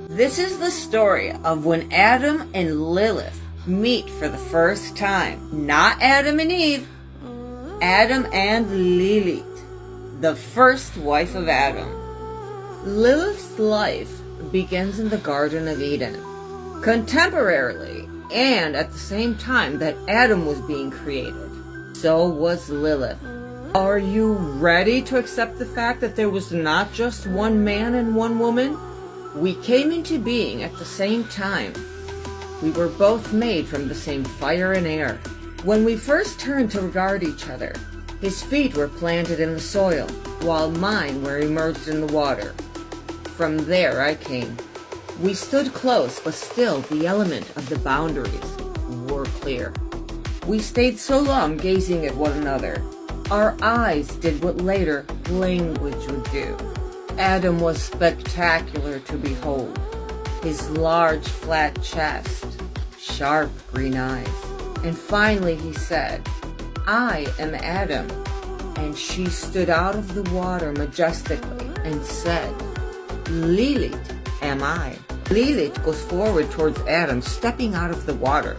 This is the story of when Adam and Lilith meet for the first time. Not Adam and Eve, Adam and Lilith, the first wife of Adam. Lilith's life begins in the Garden of Eden, contemporarily and at the same time that Adam was being created. So was Lilith. Are you ready to accept the fact that there was not just one man and one woman? We came into being at the same time. We were both made from the same fire and air. When we first turned to regard each other, his feet were planted in the soil, while mine were immersed in the water. From there I came. We stood close, but still the element of the boundaries were clear. We stayed so long gazing at one another. Our eyes did what later language would do. Adam was spectacular to behold. His large, flat chest, sharp green eyes. And finally he said, "I am Adam." And she stood out of the water majestically and said, "Lilith am I." Lilith goes forward towards Adam, stepping out of the water.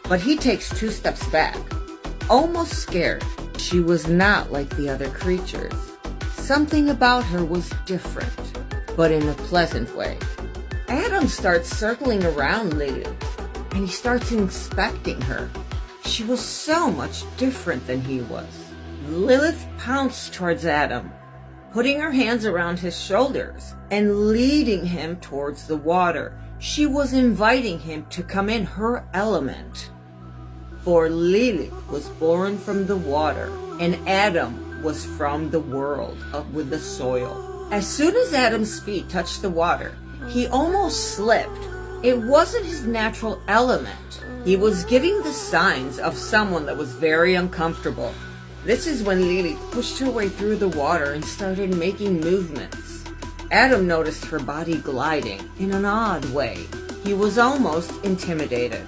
But he takes 2 steps back, almost scared. She was not like the other creatures. Something about her was different, but in a pleasant way. Adam starts circling around Lilith, and he starts inspecting her. She was so much different than he was. Lilith pounced towards Adam, putting her hands around his shoulders and leading him towards the water. She was inviting him to come in her element. For Lilith was born from the water, and Adam was from the world, up with the soil. As soon as Adam's feet touched the water, he almost slipped. It wasn't his natural element. He was giving the signs of someone that was very uncomfortable. This is when Lilith pushed her way through the water and started making movements. Adam noticed her body gliding in an odd way. He was almost intimidated.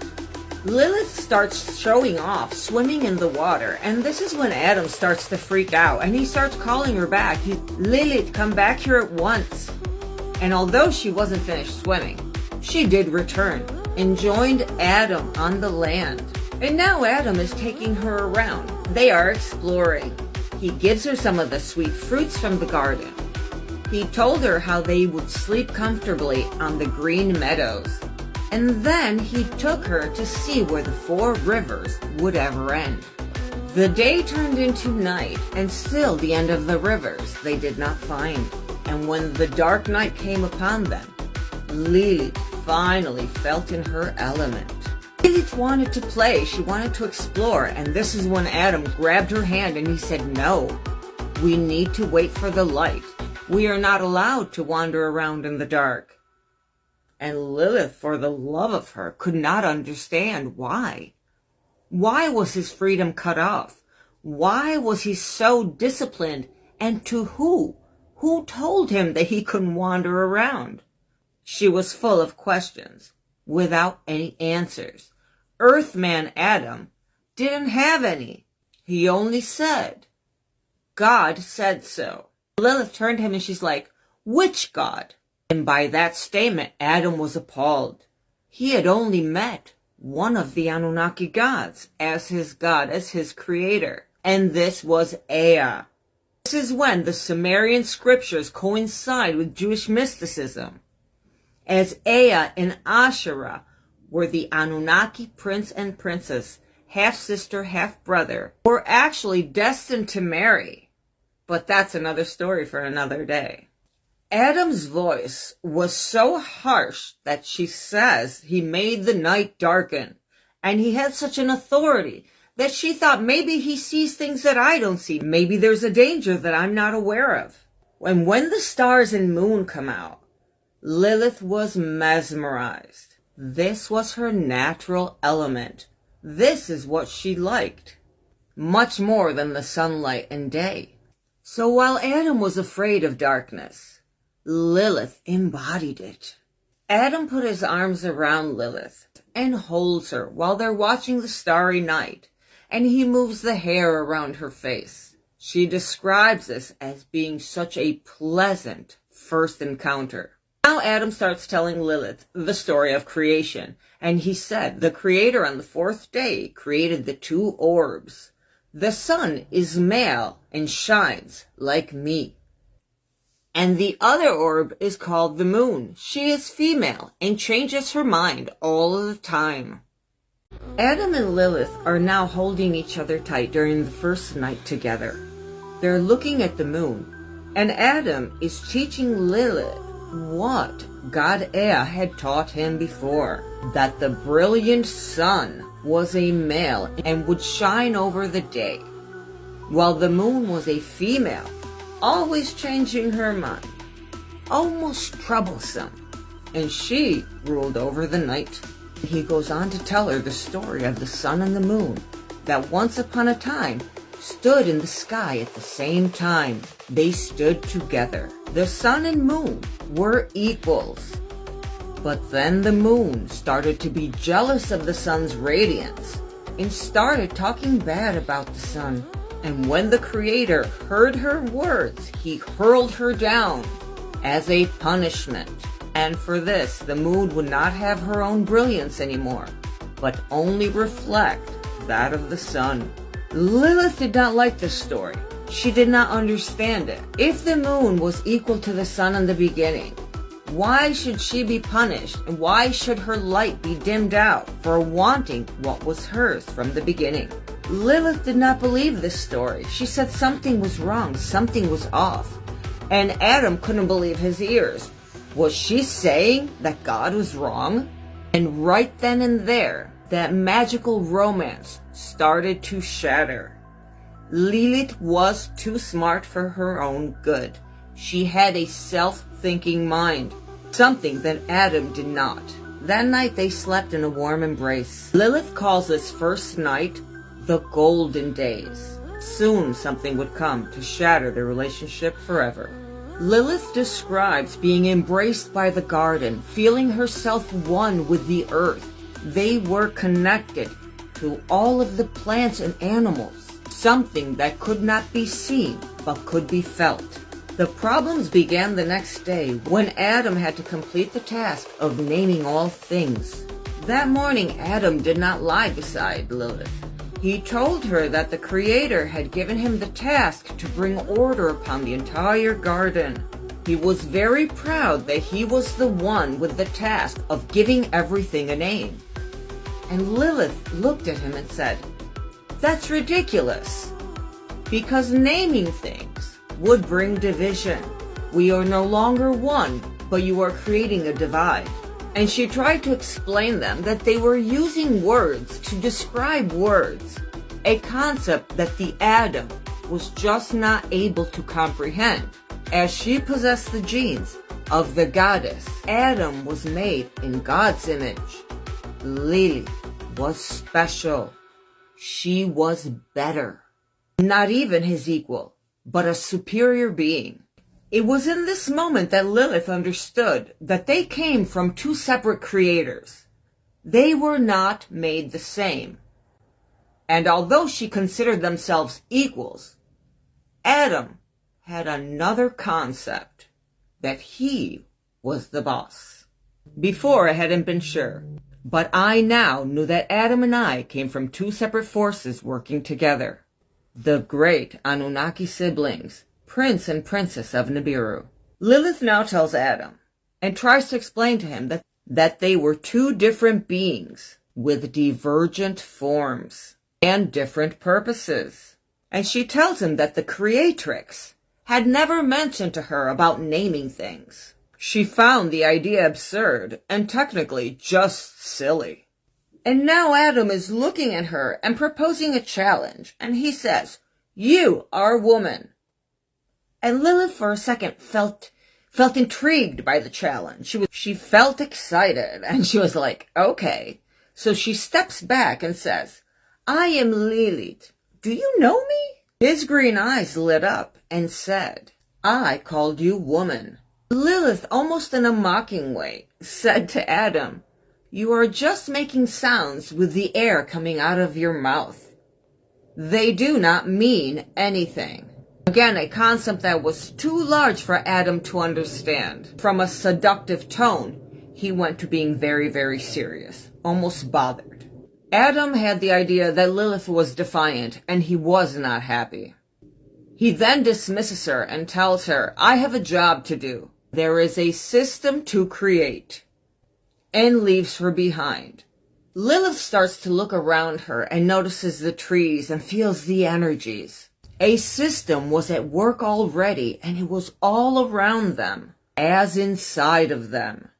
Lilith starts showing off, swimming in the water, and this is when Adam starts to freak out, and he starts calling her back. "Lilith, come back here at once." And although she wasn't finished swimming, she did return and joined Adam on the land. And now Adam is taking her around. They are exploring. He gives her some of the sweet fruits from the garden. He told her how they would sleep comfortably on the green meadows. And then he took her to see where the 4 rivers would ever end. The day turned into night, and still the end of the rivers they did not find. And when the dark night came upon them, Lilith finally felt in her element. Lilith wanted to play, she wanted to explore, and this is when Adam grabbed her hand and he said, "No, we need to wait for the light. We are not allowed to wander around in the dark." And Lilith, for the love of her, could not understand why. Why was his freedom cut off? Why was he so disciplined? And to who? Who told him that he couldn't wander around? She was full of questions, without any answers. Earthman Adam didn't have any. He only said, "God said so." Lilith turned to him and she's like, "Which God?" And by that statement, Adam was appalled. He had only met one of the Anunnaki gods as his god, as his creator. And this was Ea. This is when the Sumerian scriptures coincide with Jewish mysticism, as Ea and Asherah were the Anunnaki prince and princess, half-sister, half-brother, were actually destined to marry. But that's another story for another day. Adam's voice was so harsh that she says he made the night darken, and he had such an authority that she thought maybe he sees things that I don't see. Maybe there's a danger that I'm not aware of. And when the stars and moon come out, Lilith was mesmerized. This was her natural element. This is what she liked, much more than the sunlight and day. So while Adam was afraid of darkness, Lilith embodied it. Adam put his arms around Lilith and holds her while they're watching the starry night, and he moves the hair around her face. She describes this as being such a pleasant first encounter. Now Adam starts telling Lilith the story of creation, and he said the Creator on the fourth day created the two orbs. The sun is male and shines like me. And the other orb is called the moon. She is female and changes her mind all the time. Adam and Lilith are now holding each other tight during the first night together. They're looking at the moon, and Adam is teaching Lilith what God Ea had taught him before, that the brilliant sun was a male and would shine over the day, while the moon was a female, always changing her mind, almost troublesome, and she ruled over the night. He goes on to tell her the story of the sun and the moon, that once upon a time stood in the sky at the same time. They stood together. The sun and moon were equals. But then the moon started to be jealous of the sun's radiance and started talking bad about the sun. And when the Creator heard her words, he hurled her down as a punishment. And for this, the moon would not have her own brilliance anymore, but only reflect that of the sun. Lilith did not like this story. She did not understand it. If the moon was equal to the sun in the beginning, why should she be punished, and why should her light be dimmed out for wanting what was hers from the beginning? Lilith did not believe this story. She said something was wrong, something was off. And Adam couldn't believe his ears. Was she saying that God was wrong? And right then and there, that magical romance started to shatter. Lilith was too smart for her own good. She had a self-thinking mind, something that Adam did not. That night they slept in a warm embrace. Lilith calls this first night the golden days. Soon something would come to shatter their relationship forever. Lilith describes being embraced by the garden, feeling herself one with the earth. They were connected to all of the plants and animals, something that could not be seen but could be felt. The problems began the next day when Adam had to complete the task of naming all things. That morning, Adam did not lie beside Lilith. He told her that the Creator had given him the task to bring order upon the entire garden. He was very proud that he was the one with the task of giving everything a name. And Lilith looked at him and said, "That's ridiculous, because naming things would bring division. We are no longer one, but you are creating a divide." And she tried to explain them that they were using words to describe words, a concept that the Adam was just not able to comprehend. As she possessed the genes of the goddess, Adam was made in God's image. Lilith was special. She was better. Not even his equal, but a superior being. It was in this moment that Lilith understood that they came from two separate creators. They were not made the same. And although she considered themselves equals, Adam had another concept, that he was the boss. Before, I hadn't been sure, but I now knew that Adam and I came from two separate forces working together. The great Anunnaki siblings, Prince and Princess of Nibiru. Lilith now tells Adam and tries to explain to him that they were two different beings with divergent forms and different purposes. And she tells him that the Creatrix had never mentioned to her about naming things. She found the idea absurd and technically just silly. And now Adam is looking at her and proposing a challenge, and he says, "You are a woman." And Lilith for a second felt intrigued by the challenge. She felt excited, and she was like, okay. So she steps back and says, "I am Lilith. Do you know me?" His green eyes lit up and said, "I called you woman." Lilith, almost in a mocking way, said to Adam, "You are just making sounds with the air coming out of your mouth. They do not mean anything." Again, a concept that was too large for Adam to understand. From a seductive tone, he went to being very, very serious, almost bothered. Adam had the idea that Lilith was defiant, and he was not happy. He then dismisses her and tells her, "I have a job to do. There is a system to create," and leaves her behind. Lilith starts to look around her and notices the trees and feels the energies. A system was at work already, and it was all around them, as inside of them.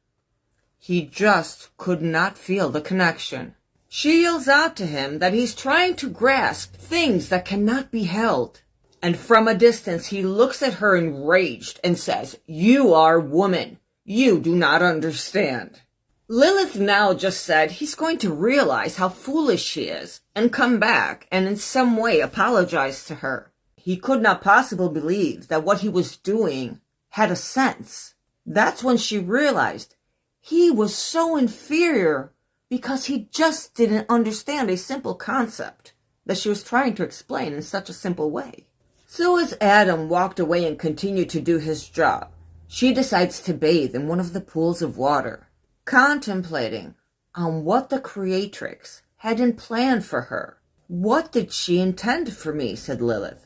He just could not feel the connection. She yells out to him that he's trying to grasp things that cannot be held. And from a distance, he looks at her enraged and says, "You are woman. You do not understand." Lilith now just said he's going to realize how foolish she is and come back and in some way apologize to her. He could not possibly believe that what he was doing had a sense. That's when she realized he was so inferior because he just didn't understand a simple concept that she was trying to explain in such a simple way. So as Adam walked away and continued to do his job, she decides to bathe in one of the pools of water, contemplating on what the creatrix hadn't planned for her. "What did she intend for me?" said Lilith.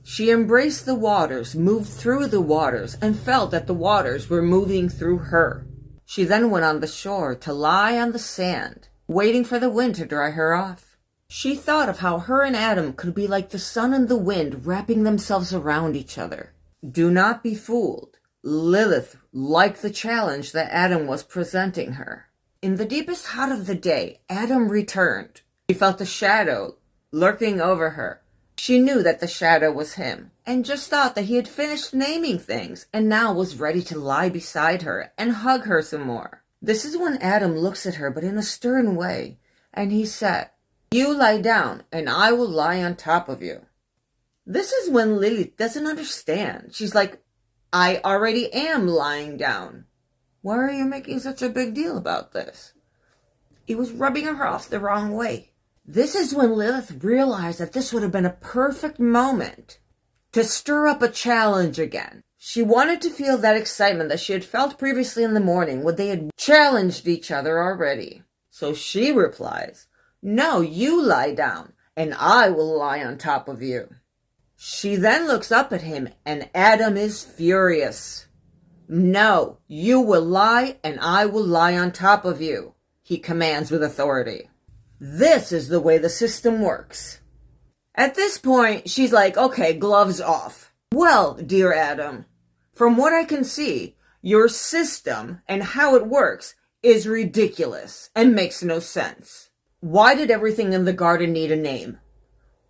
She embraced the waters, moved through the waters, and felt that the waters were moving through her. She then went on the shore to lie on the sand, waiting for the wind to dry her off. She thought of how her and Adam could be like the sun and the wind wrapping themselves around each other. Do not be fooled. Lilith liked the challenge that Adam was presenting her. In the deepest heart of the day, Adam returned. She felt a shadow lurking over her. She knew that the shadow was him, and just thought that he had finished naming things, and now was ready to lie beside her and hug her some more. This is when Adam looks at her, but in a stern way, and he said, "You lie down, and I will lie on top of you." This is when Lilith doesn't understand. She's like, "I already am lying down. Why are you making such a big deal about this?" He was rubbing her off the wrong way. This is when Lilith realized that this would have been a perfect moment to stir up a challenge again. She wanted to feel that excitement that she had felt previously in the morning when they had challenged each other already. So she replies, "No, you lie down, and I will lie on top of you." She then looks up at him, and Adam is furious. "No, you will lie, and I will lie on top of you," he commands with authority. This is the way the system works. At this point, she's like, "Okay, gloves off." "Well, dear Adam, from what I can see, your system and how it works is ridiculous and makes no sense. Why did everything in the garden need a name?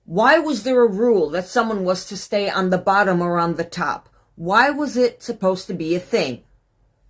Why was there a rule that someone was to stay on the bottom or on the top? Why was it supposed to be a thing?"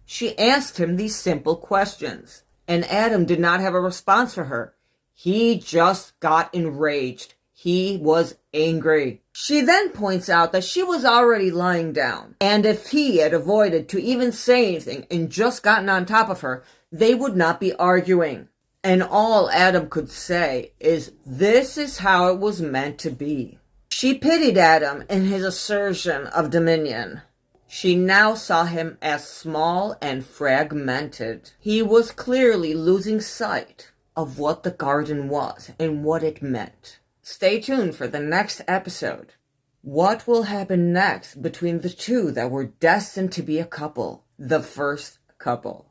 She asked him these simple questions, and Adam did not have a response for her. He just got enraged. He was angry. She then points out that she was already lying down, and if he had avoided to even say anything and just gotten on top of her, they would not be arguing. And all Adam could say is, "This is how it was meant to be." She pitied Adam in his assertion of dominion. She now saw him as small and fragmented. He was clearly losing sight of what the garden was and what it meant. Stay tuned for the next episode. What will happen next between the two that were destined to be a couple, the first couple?